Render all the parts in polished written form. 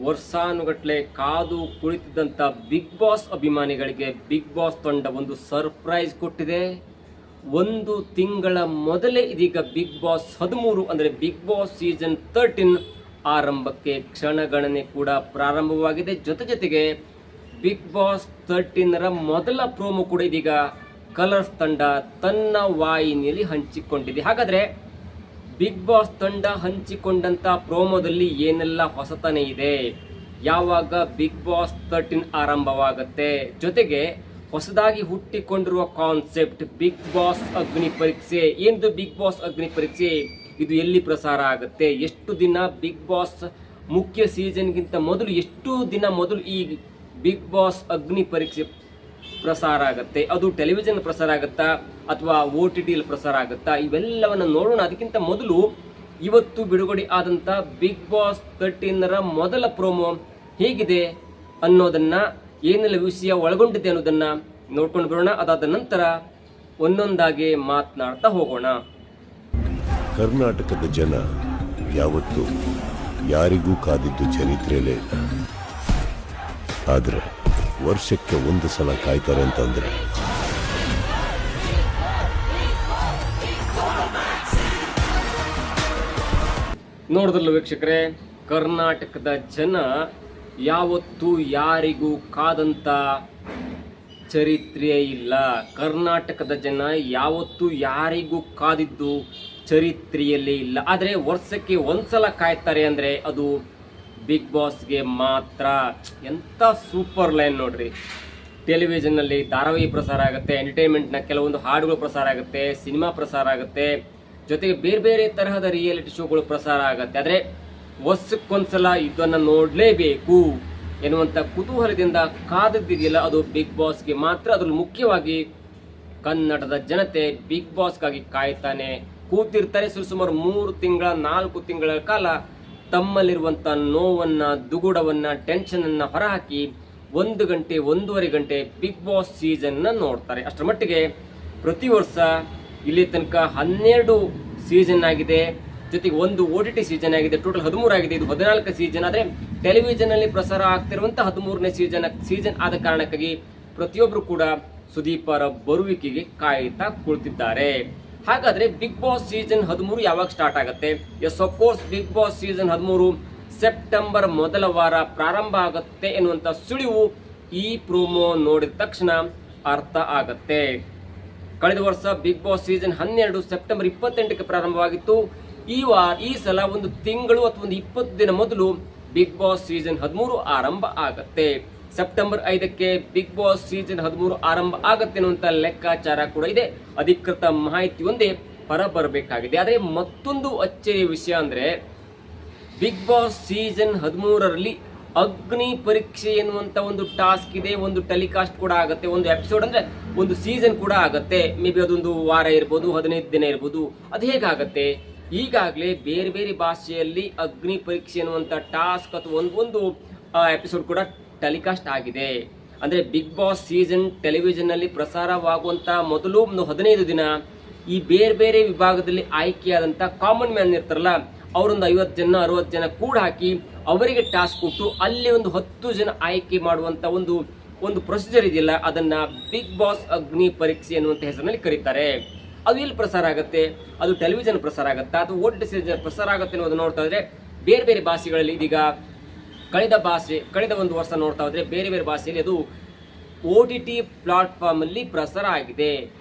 ವರ್ಷಾನುಗಟ್ಲೆ ಕಾದು ಕುಳಿತಿದ್ದಂಥ big boss ಅಭಿಮಾನಿಗಳಿಗೆ big boss ತಂಡ ಒಂದು ಸರ್ಪ್ರೈಸ್ ಕೊಟ್ಟಿದೆ. ಒಂದು ತಿಂಗಳ ಮೊದಲೇ ಇದೀಗ ಬಿಗ್ ಬಾಸ್ 13 ಅಂದರೆ ಬಿಗ್ ಬಾಸ್ ಸೀಸನ್ 13 ಆರಂಭಕ್ಕೆ ಕ್ಷಣಗಣನೆ ಕೂಡ ಪ್ರಾರಂಭವಾಗಿದೆ. ಜೊತೆಗೆ ಬಿಗ್ ಬಾಸ್ 13ರ ಮೊದಲ ಪ್ರೋಮೋ ಕೂಡ ಇದೀಗ ಕಲರ್ಸ್ ತಂಡ ತನ್ನ ವಾಹಿನಿಯಲ್ಲಿ ಹಂಚಿಕೊಂಡಿದೆ. ಹಾಗಾದರೆ ಬಿಗ್ ಬಾಸ್ ತಂಡ ಹಂಚಿಕೊಂಡಂಥ ಪ್ರೋಮೋದಲ್ಲಿ ಏನೆಲ್ಲ ಹೊಸತನ ಇದೆ, ಯಾವಾಗ ಬಿಗ್ ಬಾಸ್ 13 ಆರಂಭವಾಗುತ್ತೆ, ಜೊತೆಗೆ ಹೊಸದಾಗಿ ಹುಟ್ಟಿಕೊಂಡಿರುವ ಕಾನ್ಸೆಪ್ಟ್ ಬಿಗ್ ಬಾಸ್ ಅಗ್ನಿ ಪರೀಕ್ಷೆ, ಎಂದು ಬಿಗ್ ಬಾಸ್ ಅಗ್ನಿ ಪರೀಕ್ಷೆ, ಇದು ಎಲ್ಲಿ ಪ್ರಸಾರ ಆಗುತ್ತೆ, ಎಷ್ಟು ದಿನ ಬಿಗ್ ಬಾಸ್ ಮುಖ್ಯ ಸೀಸನ್ಗಿಂತ ಮೊದಲು ಎಷ್ಟು ದಿನ ಮೊದಲು ಈ ಬಿಗ್ ಬಾಸ್ ಅಗ್ನಿ ಪರೀಕ್ಷೆ ಪ್ರಸಾರ ಆಗುತ್ತೆ, ಅದು ಟೆಲಿವಿಷನ್ ಪ್ರಸಾರ ಆಗುತ್ತಾ ಅಥವಾ OTT ಪ್ರಸಾರ ಆಗುತ್ತಾ, ಇವೆಲ್ಲವನ್ನು ನೋಡೋಣ. ಅದಕ್ಕಿಂತ ಮೊದಲು ಇವತ್ತು ಬಿಡುಗಡೆ ಆದಂಥ ಬಿಗ್ ಬಾಸ್ 13ರ ಮೊದಲ ಪ್ರೋಮೋ ಹೇಗಿದೆ ಅನ್ನೋದನ್ನ, ಏನೆಲ್ಲ ವಿಷಯ ಒಳಗೊಂಡಿದೆ ಅನ್ನೋದನ್ನ ನೋಡ್ಕೊಂಡು ಬರೋಣ. ಅದಾದ ನಂತರ ಒಂದೊಂದಾಗಿ ಮಾತನಾಡ್ತಾ ಹೋಗೋಣ. ಕರ್ನಾಟಕದ ಜನ ಯಾವತ್ತೂ ಯಾರಿಗೂ ಕಾದಿದ್ದು ಚರಿತ್ರೆಯಲ್ಲೇ, ಆದ್ರೆ ವರ್ಷಕ್ಕೆ ಒಂದು ಸಲ ಕಾಯ್ತಾರೆ ಅಂತಂದ್ರೆ ನೋಡಿದ್ರಲ್ಲ ವೀಕ್ಷಕರೇ, ಕರ್ನಾಟಕದ ಜನ ಯಾವತ್ತೂ ಯಾರಿಗೂ ಕಾದಂತ ಚರಿತ್ರೆ ಇಲ್ಲ. ಕರ್ನಾಟಕದ ಜನ ಯಾವತ್ತೂ ಯಾರಿಗೂ ಕಾದಿದ್ದು ಚರಿತ್ರೆಯಲ್ಲೇ ಇಲ್ಲ. ಆದರೆ ವರ್ಷಕ್ಕೆ ಒಂದ್ಸಲ ಕಾಯ್ತಾರೆ ಅಂದರೆ ಅದು ಬಿಗ್ ಬಾಸ್ಗೆ ಮಾತ್ರ. ಎಂಥ ಸೂಪರ್ ಲೈನ್ ನೋಡ್ರಿ. ಟೆಲಿವಿಷನ್ನಲ್ಲಿ ಧಾರಾವಾಹಿ ಪ್ರಸಾರ ಆಗುತ್ತೆ, ಎಂಟರ್ಟೈನ್ಮೆಂಟ್ನ ಕೆಲವೊಂದು ಹಾಡುಗಳು ಪ್ರಸಾರ ಆಗುತ್ತೆ, ಸಿನಿಮಾ ಪ್ರಸಾರ ಆಗುತ್ತೆ, ಜೊತೆಗೆ ಬೇರೆ ಬೇರೆ ತರಹದ ರಿಯಾಲಿಟಿ ಶೋಗಳು ಪ್ರಸಾರ ಆಗುತ್ತೆ. ಆದರೆ ವರ್ಷಕ್ಕೊಂದ್ಸಲ ಇದನ್ನು ನೋಡಲೇಬೇಕು ಎನ್ನುವಂಥ ಕುತೂಹಲದಿಂದ ಕಾದದ್ದಿದೆಯಲ್ಲ, ಅದು ಬಿಗ್ ಬಾಸ್ಗೆ ಮಾತ್ರ. ಅದರಲ್ಲಿ ಮುಖ್ಯವಾಗಿ ಕನ್ನಡದ ಜನತೆ ಬಿಗ್ ಬಾಸ್ಗಾಗಿ ಕಾಯ್ತಾನೆ ಕೂತಿರ್ತಾರೆ. ಸುಮಾರು 3 ತಿಂಗಳ 4 ತಿಂಗಳ ಕಾಲ ತಮ್ಮಲ್ಲಿರುವಂಥ ನೋವನ್ನು, ದುಗುಡವನ್ನು, ಟೆನ್ಷನನ್ನು ಹೊರಹಾಕಿ 1 ಗಂಟೆ 1.5 ಗಂಟೆ ಬಿಗ್ ಬಾಸ್ ಸೀಸನ್ನ ನೋಡ್ತಾರೆ. ಅಷ್ಟರ ಮಟ್ಟಿಗೆ ಪ್ರತಿ ವರ್ಷ ಇಲ್ಲಿ ತನಕ 12 ಸೀಸನ್ ಆಗಿದೆ, ಜೊತೆಗೆ ಒಂದು OTT ಸೀಸನ್ ಆಗಿದೆ. ಟೋಟಲ್ 13 ಆಗಿದೆ. ಇದು 14 ಸೀಸನ್. ಆದರೆ ಟೆಲಿವಿಷನ್ನಲ್ಲಿ ಪ್ರಸಾರ ಆಗ್ತಿರುವಂಥ 13ನೇ ಸೀಸನ್ ಆದ ಕಾರಣಕ್ಕಾಗಿ ಪ್ರತಿಯೊಬ್ಬರು ಕೂಡ ಸುದೀಪರ ಬರುವಿಕೆಗೆ ಕಾಯ್ತಾ ಕುಳಿತಿದ್ದಾರೆ. ಹಾಗಾದ್ರೆ ಬಿಗ್ ಬಾಸ್ ಸೀಸನ್ 13 ಯಾವಾಗ ಸ್ಟಾರ್ಟ್ ಆಗುತ್ತೆ? Yes, of course Bigg Boss season 13 September ಮೊದಲ ವಾರ ಪ್ರಾರಂಭ ಆಗುತ್ತೆ ಎನ್ನುವಂಥ ಸುಳಿವು ಈ ಪ್ರೋಮೋ ನೋಡಿದ ತಕ್ಷಣ ಅರ್ಥ ಆಗತ್ತೆ. ಕಳೆದ ವರ್ಷ ಬಿಗ್ ಬಾಸ್ ಸೀಸನ್ 12 ಸೆಪ್ಟೆಂಬರ್ 28ಕ್ಕೆ ಪ್ರಾರಂಭವಾಗಿತ್ತು. ಈ ಸಲ ಒಂದು ತಿಂಗಳು ಅಥವಾ ಒಂದು 20 ದಿನ ಮೊದಲು ಬಿಗ್ ಬಾಸ್ ಸೀಸನ್ 13 ಆರಂಭ ಆಗತ್ತೆ. ಸೆಪ್ಟೆಂಬರ್ 5ಕ್ಕೆ ಬಿಗ್ ಬಾಸ್ ಸೀಸನ್ 13 ಆರಂಭ ಆಗತ್ತೆ ಅನ್ನುವಂಥ ಲೆಕ್ಕಾಚಾರ ಕೂಡ ಇದೆ. ಅಧಿಕೃತ ಮಾಹಿತಿ ಒಂದೇ ಹೊರಬರಬೇಕಾಗಿದೆ. ಆದರೆ ಮತ್ತೊಂದು ಅಚ್ಚರಿಯ ವಿಷಯ ಅಂದರೆ ಬಿಗ್ ಬಾಸ್ ಸೀಸನ್ 13ರಲ್ಲಿ ಅಗ್ನಿ ಪರೀಕ್ಷೆ ಎನ್ನುವಂಥ ಒಂದು ಟಾಸ್ಕ್ ಇದೆ. ಒಂದು ಟೆಲಿಕಾಸ್ಟ್ ಕೂಡ ಆಗುತ್ತೆ. ಒಂದು ಎಪಿಸೋಡ್ ಅಂದರೆ ಒಂದು ಸೀಸನ್ ಕೂಡ ಆಗುತ್ತೆ. ಮೇ ಬಿ ಅದೊಂದು ವಾರ ಇರ್ಬೋದು, 15 ದಿನ ಇರ್ಬೋದು. ಅದು ಹೇಗಾಗತ್ತೆ? ಈಗಾಗಲೇ ಬೇರೆ ಬೇರೆ ಭಾಷೆಯಲ್ಲಿ ಅಗ್ನಿ ಪರೀಕ್ಷೆ ಎನ್ನುವಂಥ ಟಾಸ್ಕ್ ಅಥವಾ ಒಂದು ಎಪಿಸೋಡ್ ಕೂಡ ಟೆಲಿಕಾಸ್ಟ್ ಆಗಿದೆ. ಅಂದರೆ ಬಿಗ್ ಬಾಸ್ ಸೀಸನ್ ಟೆಲಿವಿಷನ್ನಲ್ಲಿ ಪ್ರಸಾರವಾಗುವಂಥ ಮೊದಲು ಒಂದು 15 ದಿನ ಈ ಬೇರೆ ಬೇರೆ ವಿಭಾಗದಲ್ಲಿ ಆಯ್ಕೆಯಾದಂಥ ಕಾಮನ್ ಮ್ಯಾನ್ ಇರ್ತಾರಲ್ಲ, ಅವರೊಂದು 50 ಜನ 60 ಜನ ಕೂಡ ಹಾಕಿ ಅವರಿಗೆ ಟಾಸ್ಕ್ ಕೊಟ್ಟು ಅಲ್ಲಿ ಒಂದು 10 ಜನ ಆಯ್ಕೆ ಮಾಡುವಂಥ ಒಂದು ಪ್ರೊಸೀಜರ್ ಇದೆಯಲ್ಲ, ಅದನ್ನು ಬಿಗ್ ಬಾಸ್ ಅಗ್ನಿ ಪರೀಕ್ಷೆ ಎನ್ನುವಂಥ ಹೆಸರಿನಲ್ಲಿ ಕರೀತಾರೆ. ಅದು ಎಲ್ಲಿ ಪ್ರಸಾರ ಆಗುತ್ತೆ? ಅದು ಟೆಲಿವಿಷನ್ ಪ್ರಸಾರ ಆಗುತ್ತಾ ಅಥವಾ OTT ಸೀಸನ್ ಪ್ರಸಾರ ಆಗುತ್ತೆ ಅನ್ನೋದು ನೋಡ್ತಾ ಇದ್ರೆ ಬೇರೆ ಬೇರೆ ಭಾಷೆಗಳಲ್ಲಿ ಇದೀಗ ಕಳೆದ ಒಂದು ವರ್ಷ ನೋಡ್ತಾ ಹೋದ್ರೆ ಬೇರೆ ಬೇರೆ ಭಾಷೆಯಲ್ಲಿ ಅದು OTT ಪ್ಲಾಟ್ಫಾರ್ಮಲ್ಲಿ ಪ್ರಸಾರ ಆಗಿದೆ.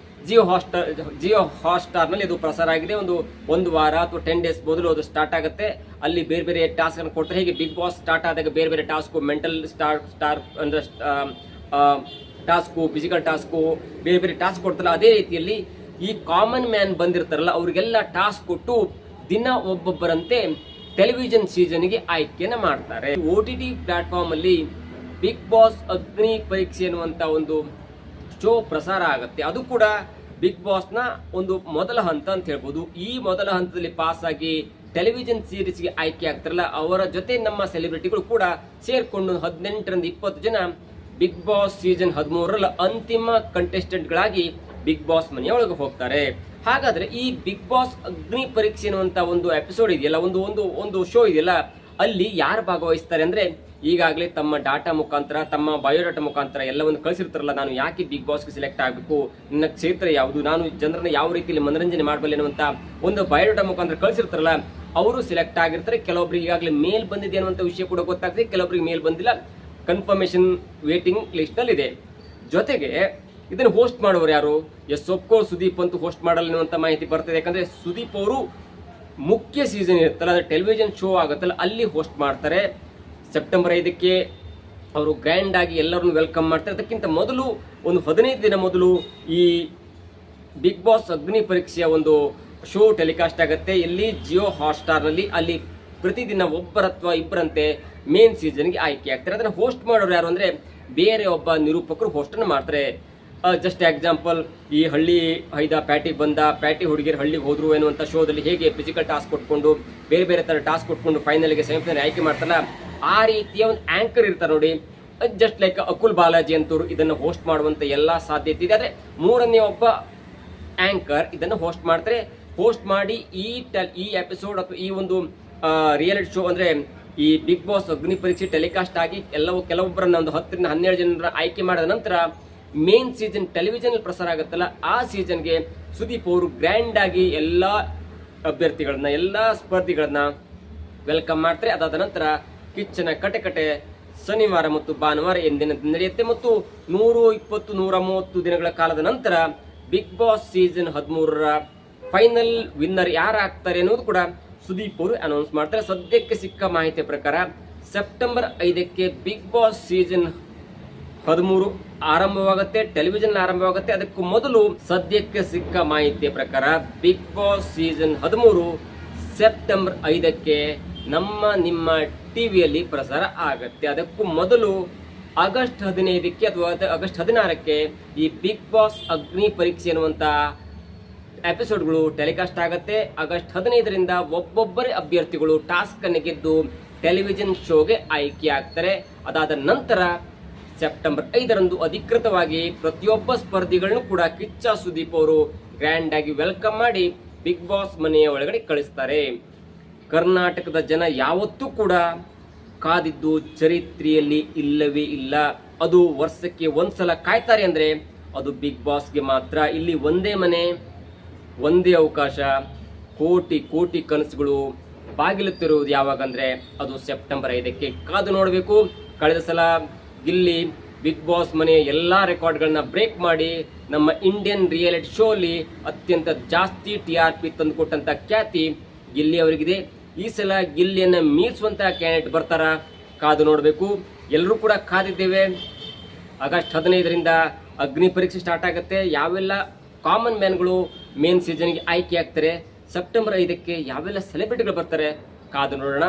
ಜಿಯೋ ಹಾಟ್ಸ್ಟಾರ್ನಲ್ಲಿ ಅದು ಪ್ರಸಾರ ಆಗಿದೆ. ಒಂದು ವಾರ ಅಥವಾ 10 ಡೇಸ್ ಮೊದಲು ಅದು ಸ್ಟಾರ್ಟ್ ಆಗುತ್ತೆ. ಅಲ್ಲಿ ಬೇರೆ ಬೇರೆ ಟಾಸ್ಕ್ ಅನ್ನು ಕೊಟ್ಟರೆ, ಹೇಗೆ ಬಿಗ್ ಬಾಸ್ ಸ್ಟಾರ್ಟ್ ಆದಾಗ ಬೇರೆ ಬೇರೆ ಟಾಸ್ಕು, ಮೆಂಟಲ್ ಸ್ಟಾರ್ ಅಂದರೆ ಟಾಸ್ಕು, ಫಿಸಿಕಲ್ ಟಾಸ್ಕು, ಬೇರೆ ಬೇರೆ ಟಾಸ್ಕ್ ಕೊಡ್ತಾರಲ್ಲ, ಅದೇ ರೀತಿಯಲ್ಲಿ ಈ ಕಾಮನ್ ಮ್ಯಾನ್ ಬಂದಿರ್ತಾರಲ್ಲ ಅವರಿಗೆಲ್ಲ ಟಾಸ್ಕ್ ಕೊಟ್ಟು ದಿನ ಒಬ್ಬೊಬ್ಬರಂತೆ ಟೆಲಿವಿಷನ್ ಸೀಸನ್ಗೆ ಆಯ್ಕೆಯನ್ನು ಮಾಡ್ತಾರೆ. OTT ಪ್ಲಾಟ್ಫಾರ್ಮ್ ಅಲ್ಲಿ ಬಿಗ್ ಬಾಸ್ ಅಗ್ನಿ ಪರೀಕ್ಷೆ ಎನ್ನುವಂಥ ಒಂದು ಶೋ ಪ್ರಸಾರ ಆಗುತ್ತೆ. ಅದು ಕೂಡ ಬಿಗ್ ಬಾಸ್ನ ಒಂದು ಮೊದಲ ಹಂತ ಅಂತ ಹೇಳ್ಬೋದು. ಈ ಮೊದಲ ಹಂತದಲ್ಲಿ ಪಾಸ್ ಆಗಿ ಟೆಲಿವಿಷನ್ ಸೀರೀಸ್ಗೆ ಆಯ್ಕೆ ಆಗ್ತಾರಲ್ಲ, ಅವರ ಜೊತೆ ನಮ್ಮ ಸೆಲೆಬ್ರಿಟಿಗಳು ಕೂಡ ಸೇರ್ಕೊಂಡು 18ರಿಂದ 20 ಜನ ಬಿಗ್ ಬಾಸ್ ಸೀಸನ್ 13ರಲ್ಲಿ ಅಂತಿಮ ಕಂಟೆಸ್ಟೆಂಟ್ಗಳಾಗಿ ಬಿಗ್ ಬಾಸ್ ಮನೆಯೊಳಗೆ ಹೋಗ್ತಾರೆ. ಹಾಗಾದ್ರೆ ಈ ಬಿಗ್ ಬಾಸ್ ಅಗ್ನಿ ಪರೀಕ್ಷೆ ಅನ್ನುವಂತ ಒಂದು ಎಪಿಸೋಡ್ ಇದೆಯಲ್ಲ, ಒಂದು ಶೋ ಇದೆಯಲ್ಲ, ಅಲ್ಲಿ ಯಾರು ಭಾಗವಹಿಸ್ತಾರೆ ಅಂದ್ರೆ ಈಗಾಗಲೇ ತಮ್ಮ ಡಾಟಾ ಮುಖಾಂತರ ತಮ್ಮ ಬಯೋಡಾಟಾ ಮುಖಾಂತರ ಎಲ್ಲವನ್ನು ಕಳಿಸಿರ್ತಾರಲ್ಲ, ನಾನು ಯಾಕೆ ಬಿಗ್ ಬಾಸ್ಗೆ ಸೆಲೆಕ್ಟ್ ಆಗಬೇಕು, ನನ್ನ ಕ್ಷೇತ್ರ ಯಾವುದು, ನಾನು ಜನರನ್ನ ಯಾವ ರೀತಿಯಲ್ಲಿ ಮನರಂಜನೆ ಮಾಡಬಲ್ಲೆ ಅನ್ನುವಂಥ ಒಂದು ಬಯೋಡಾಟಾ ಮುಖಾಂತರ ಕಳಿಸಿರ್ತಾರಲ್ಲ, ಅವರು ಸೆಲೆಕ್ಟ್ ಆಗಿರ್ತಾರೆ. ಕೆಲವೊಬ್ಬರಿಗೆ ಈಗಾಗಲೇ ಮೇಲ್ ಬಂದಿದೆ ಅನ್ನುವಂಥ ವಿಷಯ ಕೂಡ ಗೊತ್ತಾಗ್ತದೆ, ಕೆಲವೊಬ್ಬರಿಗೆ ಮೇಲ್ ಬಂದಿಲ್ಲ, ಕನ್ಫರ್ಮೇಷನ್ ವೇಟಿಂಗ್ ಲಿಸ್ಟ್ನಲ್ಲಿ ಇದೆ. ಜೊತೆಗೆ ಇದನ್ನು ಹೋಸ್ಟ್ ಮಾಡೋರು ಯಾರು? ಎಸ್ ಒಪ್ಕೋರ್ಸ್ ಸುದೀಪ್ ಅಂತೂ ಹೋಸ್ಟ್ ಮಾಡಲ್ಲ ಅನ್ನುವಂಥ ಮಾಹಿತಿ ಬರ್ತದೆ. ಯಾಕಂದರೆ ಸುದೀಪ್ ಅವರು ಮುಖ್ಯ ಸೀಸನ್ ಇರುತ್ತಲ್ಲ, ಅಂದರೆ ಟೆಲಿವಿಷನ್ ಶೋ ಆಗುತ್ತಲ್ಲ, ಅಲ್ಲಿ ಹೋಸ್ಟ್ ಮಾಡ್ತಾರೆ. ಸೆಪ್ಟೆಂಬರ್ 5ಕ್ಕೆ ಅವರು ಗ್ರ್ಯಾಂಡ್ ಆಗಿ ಎಲ್ಲರನ್ನು ವೆಲ್ಕಮ್ ಮಾಡ್ತಾರೆ. ಅದಕ್ಕಿಂತ ಮೊದಲು ಒಂದು 15 ದಿನ ಮೊದಲು ಈ ಬಿಗ್ ಬಾಸ್ ಅಗ್ನಿ ಪರೀಕ್ಷೆಯ ಒಂದು ಶೋ ಟೆಲಿಕಾಸ್ಟ್ ಆಗುತ್ತೆ. ಇಲ್ಲಿ ಜಿಯೋ ಹಾಟ್ಸ್ಟಾರ್ನಲ್ಲಿ ಅಲ್ಲಿ ಪ್ರತಿದಿನ ಒಬ್ಬರ ಅಥವಾ ಇಬ್ಬರಂತೆ ಮೇನ್ ಸೀಸನ್ಗೆ ಆಯ್ಕೆ ಆಗ್ತಾರೆ. ಅದನ್ನು ಹೋಸ್ಟ್ ಮಾಡೋರು ಯಾರು ಅಂದರೆ ಬೇರೆ ಒಬ್ಬ ನಿರೂಪಕರು ಹೋಸ್ಟನ್ನು ಮಾಡ್ತಾರೆ. ಜಸ್ಟ್ ಎಕ್ಸಾಂಪಲ್, ಈ ಹಳ್ಳಿ ಹೈದ ಪ್ಯಾಟಿಗೆ ಬಂದ, ಪ್ಯಾಟಿ ಹುಡುಗಿಯರು ಹಳ್ಳಿಗೆ ಹೋದ್ರು ಎನ್ನುವಂಥ ಶೋದಲ್ಲಿ ಹೇಗೆ ಫಿಸಿಕಲ್ ಟಾಸ್ಕ್ ಕೊಟ್ಕೊಂಡು ಬೇರೆ ಬೇರೆ ಥರ ಟಾಸ್ಕ್ ಕೊಟ್ಕೊಂಡು ಫೈನಲ್ಗೆ ಸೆಮಿಫೈನಲ್ ಆಯ್ಕೆ ಮಾಡ್ತಾರಲ್ಲ, ಆ ರೀತಿಯ ಒಂದು ಆಂಕರ್ ಇರ್ತಾರೆ ನೋಡಿ. ಜಸ್ಟ್ ಲೈಕ್ ಅಕುಲ್ ಬಾಲಾಜಿ ಅಂತವ್ರು ಇದನ್ನು ಹೋಸ್ಟ್ ಮಾಡುವಂಥ ಎಲ್ಲ ಸಾಧ್ಯತೆ ಇದೆ. ಆದರೆ ಮೂರನೇ ಒಬ್ಬ ಆಂಕರ್ ಇದನ್ನು ಹೋಸ್ಟ್ ಮಾಡ್ತಾರೆ. ಹೋಸ್ಟ್ ಮಾಡಿ ಈ ಎಪಿಸೋಡ್ ಅಥವಾ ಈ ಒಂದು ರಿಯಾಲಿಟಿ ಶೋ ಅಂದರೆ ಈ ಬಿಗ್ ಬಾಸ್ ಅಗ್ನಿ ಪರೀಕ್ಷೆ ಟೆಲಿಕಾಸ್ಟ್ ಆಗಿ ಕೆಲವೊಬ್ಬರನ್ನ ಒಂದು 10 ರಿಂದ 12 ಜನರ ಆಯ್ಕೆ ಮಾಡಿದ ನಂತರ ಮೇನ್ ಸೀಸನ್ ಟೆಲಿವಿಷನ್ ಪ್ರಸಾರ ಆಗುತ್ತಲ್ಲ, ಆ ಸೀಸನ್ಗೆ ಸುದೀಪ್ ಅವರು ಗ್ರ್ಯಾಂಡ್ ಆಗಿ ಎಲ್ಲ ಅಭ್ಯರ್ಥಿಗಳನ್ನ, ಎಲ್ಲ ಸ್ಪರ್ಧಿಗಳನ್ನ ವೆಲ್ಕಮ್ ಮಾಡ್ತಾರೆ. ಅದಾದ ನಂತರ ಕಿಚ್ಚನ ಕಟಕಟೆ ಶನಿವಾರ ಮತ್ತು ಭಾನುವಾರ ಎಂದಿನ ನಡೆಯುತ್ತೆ. ಮತ್ತು 120, 130 ದಿನಗಳ ಕಾಲದ ನಂತರ ಬಿಗ್ ಬಾಸ್ ಸೀಸನ್ 13ರ ಫೈನಲ್ ವಿನ್ನರ್ ಯಾರಾಗ್ತಾರೆ ಅನ್ನೋದು ಕೂಡ ಸುದೀಪ್ ಅವರು ಅನೌನ್ಸ್ ಮಾಡ್ತಾರೆ. ಸದ್ಯಕ್ಕೆ ಸಿಕ್ಕ ಮಾಹಿತಿಯ ಪ್ರಕಾರ ಸೆಪ್ಟೆಂಬರ್ 5ಕ್ಕೆ ಬಿಗ್ ಬಾಸ್ ಸೀಸನ್ 13 ಆರಂಭವಾಗುತ್ತೆ, ಟೆಲಿವಿಷನ್ ಆರಂಭವಾಗುತ್ತೆ. ಅದಕ್ಕೂ ಮೊದಲು ಸದ್ಯಕ್ಕೆ ಸಿಕ್ಕ ಮಾಹಿತಿಯ ಪ್ರಕಾರ ಬಿಗ್ ಬಾಸ್ ಸೀಸನ್ 13 ಸೆಪ್ಟೆಂಬರ್ 5ಕ್ಕೆ ನಿಮ್ಮ ಟಿವಿಯಲ್ಲಿ ಪ್ರಸಾರ ಆಗುತ್ತೆ. ಅದಕ್ಕೂ ಮೊದಲು ಆಗಸ್ಟ್ 15ಕ್ಕೆ ಅಥವಾ ಆಗಸ್ಟ್ 16ಕ್ಕೆ ಈ ಬಿಗ್ ಬಾಸ್ ಅಗ್ನಿ ಪರೀಕ್ಷೆ ಎನ್ನುವಂಥ ಎಪಿಸೋಡ್ಗಳು ಟೆಲಿಕಾಸ್ಟ್ ಆಗುತ್ತೆ. ಆಗಸ್ಟ್ 15ರಿಂದ ಒಬ್ಬೊಬ್ಬರೇ ಅಭ್ಯರ್ಥಿಗಳು ಟಾಸ್ಕ್ ಅನ್ನು ಗೆದ್ದು ಟೆಲಿವಿಷನ್ ಶೋಗೆ ಆಯ್ಕೆ ಆಗ್ತಾರೆ. ಅದಾದ ನಂತರ ಸೆಪ್ಟೆಂಬರ್ 5ರಂದು ಅಧಿಕೃತವಾಗಿ ಪ್ರತಿಯೊಬ್ಬ ಸ್ಪರ್ಧಿಗಳನ್ನು ಕೂಡ ಕಿಚ್ಚ ಸುದೀಪ್ ಅವರು ಗ್ರ್ಯಾಂಡ್ ಆಗಿ ವೆಲ್ಕಮ್ ಮಾಡಿ ಬಿಗ್ ಬಾಸ್ ಮನೆಯ ಒಳಗಡೆ ಕಳಿಸ್ತಾರೆ. ಕರ್ನಾಟಕದ ಜನ ಯಾವತ್ತೂ ಕೂಡ ಕಾದಿದ್ದು ಚರಿತ್ರೆಯಲ್ಲಿ ಇಲ್ಲವೇ ಇಲ್ಲ. ಅದು ವರ್ಷಕ್ಕೆ ಒಂದ್ಸಲ ಕಾಯ್ತಾರೆ ಅಂದರೆ ಅದು ಬಿಗ್ ಬಾಸ್ಗೆ ಮಾತ್ರ. ಇಲ್ಲಿ ಒಂದೇ ಮನೆ, ಒಂದೇ ಅವಕಾಶ, ಕೋಟಿ ಕೋಟಿ ಕನಸುಗಳು ಬಾಗಿಲುತ್ತಿರುವುದು ಯಾವಾಗಂದ್ರೆ ಅದು ಸೆಪ್ಟೆಂಬರ್ 5ಕ್ಕೆ. ಕಾದು ನೋಡಬೇಕು. ಕಳೆದ ಸಲ ಗಿಲ್ಲಿ ಬಿಗ್ ಬಾಸ್ ಮನೆಯ ಎಲ್ಲ ರೆಕಾರ್ಡ್ಗಳನ್ನ ಬ್ರೇಕ್ ಮಾಡಿ ನಮ್ಮ ಇಂಡಿಯನ್ ರಿಯಾಲಿಟಿ ಶೋ ಅಲ್ಲಿ ಅತ್ಯಂತ ಜಾಸ್ತಿ TRP ತಂದುಕೊಟ್ಟಂತ ಖ್ಯಾತಿ ಗಿಲ್ಲಿ ಅವರಿಗಿದೆ. ಈ ಸಲ ಗಿಲ್ಲಿಯನ್ನ ಮೀರಿಸುವಂತಹ ಕ್ಯಾಂಡಿಡೇಟ್ ಬರ್ತಾರ? ಕಾದು ನೋಡಬೇಕು. ಎಲ್ಲರೂ ಕೂಡ ಕಾದಿದ್ದೇವೆ. ಆಗಸ್ಟ್ 15ರಿಂದ ಅಗ್ನಿ ಪರೀಕ್ಷೆ ಸ್ಟಾರ್ಟ್ ಆಗುತ್ತೆ. ಯಾವೆಲ್ಲ ಕಾಮನ್ ಮ್ಯಾನ್ಗಳು ಮೇನ್ ಸೀಸನ್ಗೆ ಆಯ್ಕೆ ಆಗ್ತಾರೆ, ಸೆಪ್ಟೆಂಬರ್ 5ಕ್ಕೆ ಯಾವೆಲ್ಲ ಸೆಲೆಬ್ರಿಟಿಗಳು ಬರ್ತಾರೆ, ಕಾದು ನೋಡೋಣ.